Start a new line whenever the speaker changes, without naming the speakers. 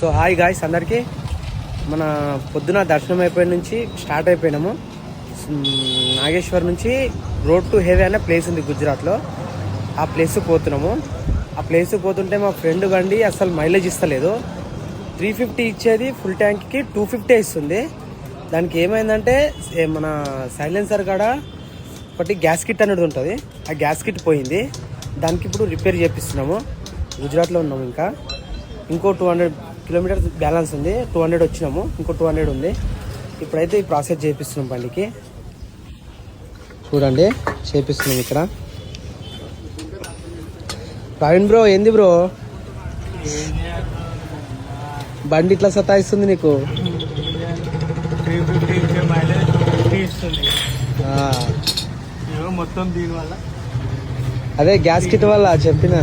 So hi guys అందరికీ. మన పొద్దున దర్శనం అయిపోయిన నుంచి స్టార్ట్ అయిపోయినాము. నాగేశ్వర్ నుంచి రోడ్ టు హెవీ అనే ప్లేస్ ఉంది గుజరాత్లో. ఆ ప్లేస్ పోతున్నాము. ఆ ప్లేస్ పోతుంటే మా ఫ్రెండ్ బండి అసలు మైలేజ్ ఇస్తలేదు. 350 ఇచ్చేది ఫుల్ ట్యాంక్కి 250 ఇస్తుంది. దానికి ఏమైందంటే మన సైలెన్సర్ కాడ ఒకటి గ్యాస్ కిట్ అనేది ఉంటుంది. ఆ గ్యాస్ కిట్ పోయింది. దానికి ఇప్పుడు రిపేర్ చేపిస్తున్నాము. గుజరాత్లో ఉన్నాము. ఇంకా ఇంకో 200 కిలోమీటర్స్ బ్యాలెన్స్ ఉంది. 200 వచ్చినాము. ఇంకో 200 ఉంది. ఇప్పుడైతే ఈ ప్రాసెస్ చేపిస్తున్నాం బండికి. చూడండి చేపిస్తున్నాం ఇక్కడ. ప్రవీణ్ బ్రో ఏంది బ్రో బండి ఇట్లా సతాయిస్తుంది నీకు?
మొత్తం దీనివల్ల
అదే గ్యాస్ కిట్ వల్ల చెప్పిన